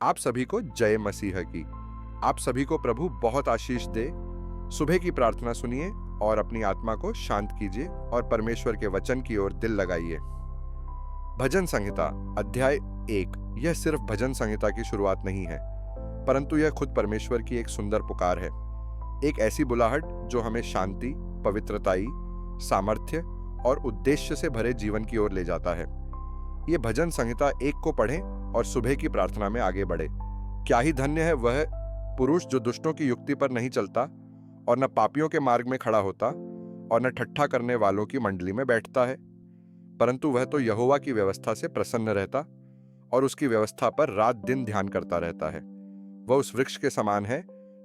आप सभी को जय मसीह की। आप सभी को प्रभु बहुत आशीष दे। सुबह की प्रार्थना सुनिए और अपनी आत्मा को शांत कीजिए और परमेश्वर के वचन की ओर दिल लगाइए। भजन संहिता अध्याय 1। यह सिर्फ भजन संहिता की शुरुआत नहीं है, परंतु यह खुद परमेश्वर की एक सुंदर पुकार है। एक ऐसी बुलाहट जो हमें शांति, पवित्रताई, सामर्थ्य और उद्देश्य से भरे जीवन की ओर ले जाता है। ये भजन संहिता 1 को पढ़ें और सुबह की प्रार्थना में आगे बढ़े। क्या ही धन्य है वह पुरुष जो दुष्टों की युक्ति पर नहीं चलता और न पापियों के मार्ग में खड़ा होता और न ठट्ठा करने वालों की मंडली में बैठता है, परंतु वह तो यहोवा की व्यवस्था से प्रसन्न रहता और उसकी व्यवस्था पर रात दिन ध्यान करता रहता है। वह उस वृक्ष के समान है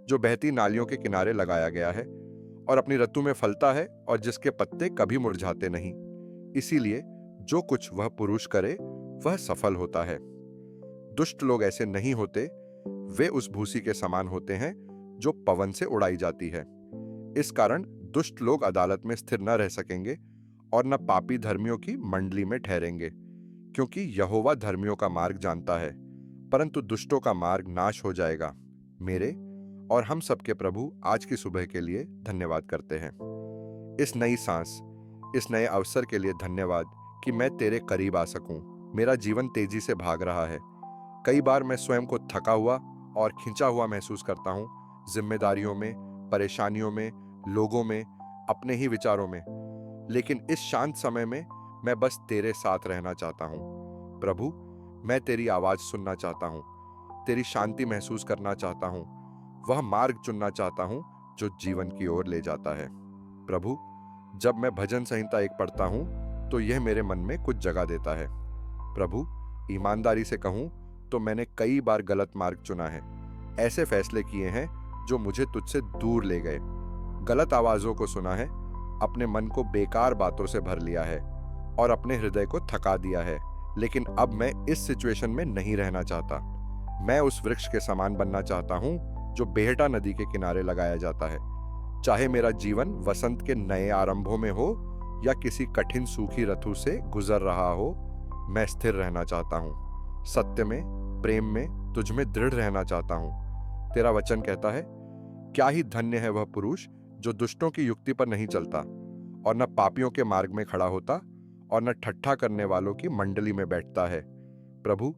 जो बहती नालियों के किनारे लगाया गया है और अपनी ऋतु में फलता है और जिसके पत्ते कभी मुरझाते नहीं। इसीलिए जो कुछ वह पुरुष करे वह सफल होता है। दुष्ट लोग ऐसे नहीं होते, वे उस भूसी के समान होते हैं जो पवन से उड़ाई जाती है। इस कारण दुष्ट लोग अदालत में स्थिर न रह सकेंगे और न पापी धर्मियों की मंडली में ठहरेंगे, क्योंकि यहोवा धर्मियों का मार्ग जानता है, परंतु दुष्टों का मार्ग नाश हो जाएगा। मेरे और हम सबके प्रभु आज की सुबह के लिए धन्यवाद करते हैं। इस नई सांस, इस नए अवसर के लिए धन्यवाद कि मैं तेरे करीब आ सकूं। मेरा जीवन तेजी से भाग रहा है। कई बार मैं स्वयं को थका हुआ और खिंचा हुआ महसूस करता हूं, जिम्मेदारियों में, परेशानियों में, लोगों में, अपने ही विचारों में। लेकिन इस शांत समय में मैं बस तेरे साथ रहना चाहता हूं। प्रभु, मैं तेरी आवाज सुनना चाहता हूं, तेरी शांति महसूस करना चाहता हूं, वह मार्ग चुनना चाहता हूं जो जीवन की ओर ले जाता है। प्रभु, जब मैं भजन संहिता 1 पढ़ता हूं तो यह मेरे मन में कुछ जगह देता है। प्रभु, ईमानदारी से कहूं तो मैंने कई बार गलत मार्ग चुना है। ऐसे फैसले किए हैं जो मुझे तुझसे दूर ले गए। गलत आवाजों को सुना है, अपने मन को बेकार बातों से भर लिया है और अपने हृदय को थका दिया है। लेकिन अब मैं इस सिचुएशन में नहीं रहना चाहता। मैं उस वृक्ष के समान बनना चाहता हूं जो बेहटा नदी के किनारे लगाया जाता है। चाहे मेरा जीवन वसंत के नए आरंभों में हो या किसी कठिन सूखी ऋतु से गुजर रहा हो, मैं स्थिर रहना चाहता हूं। सत्य में, प्रेम में, तुझ में दृढ़ रहना चाहता हूं। तेरा वचन कहता है, क्या ही धन्य है वह पुरुष जो दुष्टों की युक्ति पर नहीं चलता और न पापियों के मार्ग में खड़ा होता और न ठट्ठा करने वालों की मंडली में बैठता है। प्रभु,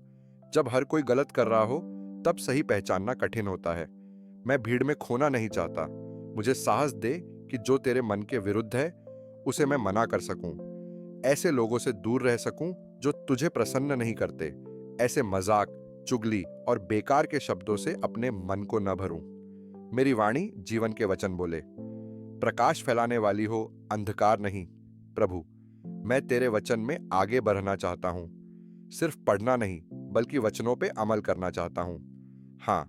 जब हर कोई गलत कर रहा हो तब सही पहचानना कठिन होता है। मैं भीड़ में खोना नहीं चाहता। मुझे साहस दे कि जो तेरे मन के विरुद्ध है उसे मैं मना कर सकूं। ऐसे लोगों से दूर रह सकूं जो तुझे प्रसन्न नहीं करते। ऐसे मजाक, चुगली और बेकार के शब्दों से अपने मन को न भरूं। मेरी वाणी जीवन के वचन बोले, प्रकाश फैलाने वाली हो, अंधकार नहीं। प्रभु, मैं तेरे वचन में आगे बढ़ना चाहता हूं। सिर्फ पढ़ना नहीं, बल्कि वचनों पे अमल करना चाहता हूं। हाँ,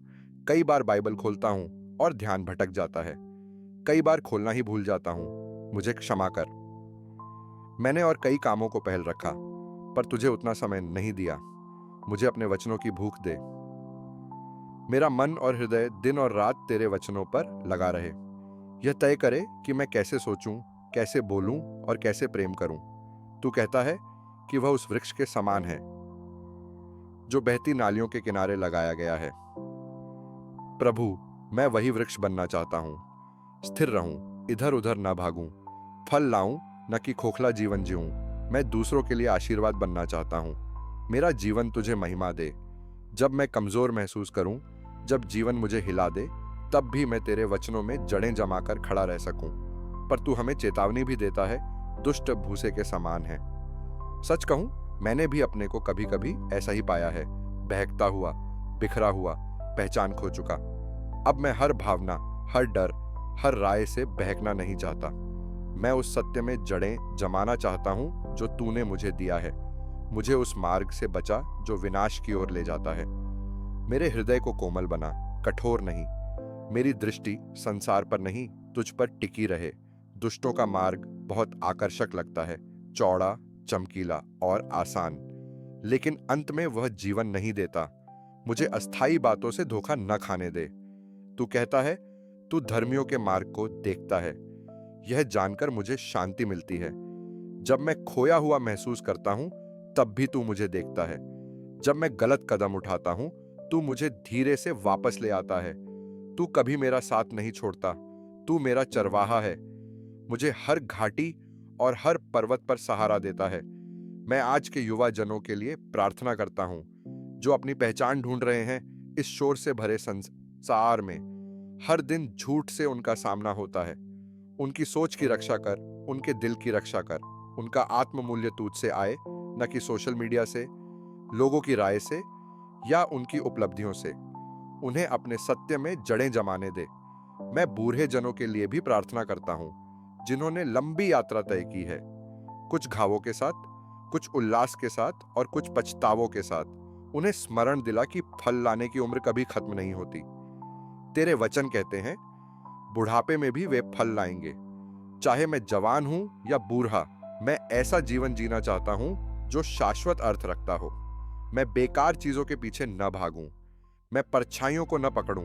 कई बार बाइबल खोलता हूं और ध्यान भटक जाता है। कई बार खोलना ही भूल जाता हूं। मुझे क्षमा कर। मैंने और कई कामों को पहल रखा, पर तुझे उतना समय नहीं दिया। मुझे अपने वचनों की भूख दे। मेरा मन और हृदय दिन और रात तेरे वचनों पर लगा रहे। यह तय करे कि मैं कैसे सोचूं, कैसे बोलूं और कैसे प्रेम करूं। तू कहता है कि वह उस वृक्ष के समान है जो बहती नालियों के किनारे लगाया गया है। प्रभु, मैं वही वृक्ष बनना चाहता हूं। स्थिर रहूं, इधर उधर ना भागूं, फल लाऊं, न कि खोखला जीवन जीऊं। मैं दूसरों के लिए आशीर्वाद बनना चाहता हूं। मेरा जीवन तुझे महिमा दे। जब मैं कमजोर महसूस करूं, जब जीवन मुझे हिला दे, तब भी मैं तेरे वचनों में जड़ें जमाकर खड़ा रह सकूं। पर तू हमें चेतावनी भी देता है, दुष्ट भूसे के समान है। सच कहूं, मैंने भी अपने को कभी कभी ऐसा ही पाया है, बहकता हुआ, बिखरा हुआ, पहचान खो चुका। अब मैं हर भावना, हर डर, हर राय से बहकना नहीं चाहता। मैं उस सत्य में जड़ें जमाना चाहता हूं जो तूने मुझे दिया है। मुझे उस मार्ग से बचा जो विनाश की ओर ले जाता है। मेरे हृदय को कोमल बना, कठोर नहीं। मेरी दृष्टि संसार पर नहीं, तुझ पर टिकी रहे। दुष्टों का मार्ग बहुत आकर्षक लगता है, चौड़ा, चमकीला और आसान, लेकिन अंत में वह जीवन नहीं देता। मुझे अस्थाई बातों से धोखा न खाने दे। तू कहता है, तू धर्मियों के मार्ग को देखता है। यह जानकर मुझे शांति मिलती है। जब मैं खोया हुआ महसूस करता हूं, तब भी तू मुझे देखता है। जब मैं गलत कदम उठाता हूं, तू मुझे धीरे से वापस ले आता है। तू कभी मेरा साथ नहीं छोड़ता। तू मेरा चरवाहा है, मुझे हर घाटी और हर पर्वत पर सहारा देता है। मैं आज के युवा जनों के लिए प्रार्थना करता हूँ, जो अपनी पहचान ढूंढ रहे हैं इस शोर से भरे संसार में। हर दिन झूठ से उनका सामना होता है। उनकी सोच की रक्षा कर, उनके दिल की रक्षा कर। उनका आत्ममूल्य तुझसे आए, न कि सोशल मीडिया से, लोगों की राय से या उनकी उपलब्धियों से। उन्हें अपने सत्य में जड़ें जमाने दे। मैं बूढ़े जनों के लिए भी प्रार्थना करता हूँ, जिन्होंने लंबी यात्रा तय की है, कुछ घावों के साथ, कुछ उल्लास के साथ और कुछ पछतावों के साथ। उन्हें स्मरण दिला कि फल लाने की उम्र कभी खत्म नहीं होती। तेरे वचन कहते हैं, बुढ़ापे में भी वे फल लाएंगे। चाहे मैं जवान हूं या बूढ़ा, मैं ऐसा जीवन जीना चाहता हूं जो शाश्वत अर्थ रखता हो। मैं बेकार चीजों के पीछे न भागूं, मैं परछाइयों को न पकड़ूं,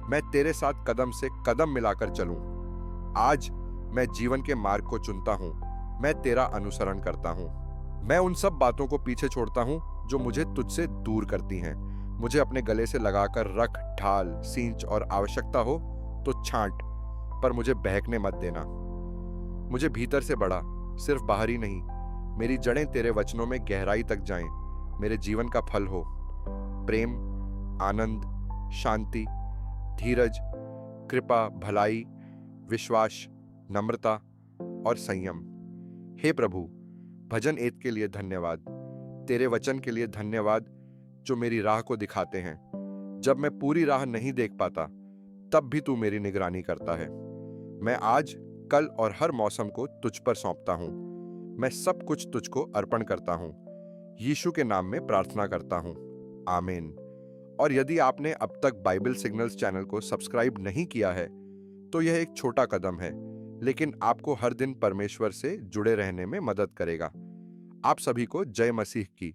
मैं तेरे साथ कदम से कदम मिलाकर चलूं। आज मैं जीवन के मार्ग को चुनता हूं, मैं तेरा अनुसरण करता हूं। मैं उन सब बातों को पीछे छोड़ता हूं जो मुझे तुझसे दूर करती हैं। मुझे अपने गले से लगाकर रख, ढाल, सींच और आवश्यकता हो तो छांट, पर मुझे बहकने मत देना। मुझे भीतर से बढ़ा, सिर्फ बाहर ही नहीं। मेरी जड़ें तेरे वचनों में गहराई तक जाएं, मेरे जीवन का फल हो प्रेम, आनंद, शांति, धीरज, कृपा, भलाई, विश्वास, नम्रता और संयम। हे प्रभु, भजन 1 के लिए धन्यवाद। तेरे वचन के लिए धन्यवाद जो मेरी राह को दिखाते हैं। जब मैं पूरी राह नहीं देख पाता, तब भी तू मेरी निगरानी करता है। मैं आज, कल और हर मौसम को तुझ पर सौंपता हूं। मैं सब कुछ तुझको अर्पण करता हूं। यीशु के नाम में प्रार्थना करता हूं, आमीन। और यदि आपने अब तक बाइबल सिग्नल्स चैनल को सब्सक्राइब नहीं किया है, तो यह एक छोटा कदम है, लेकिन आपको हर दिन परमेश्वर से जुड़े रहने में मदद करेगा। आप सभी को जय मसीह की।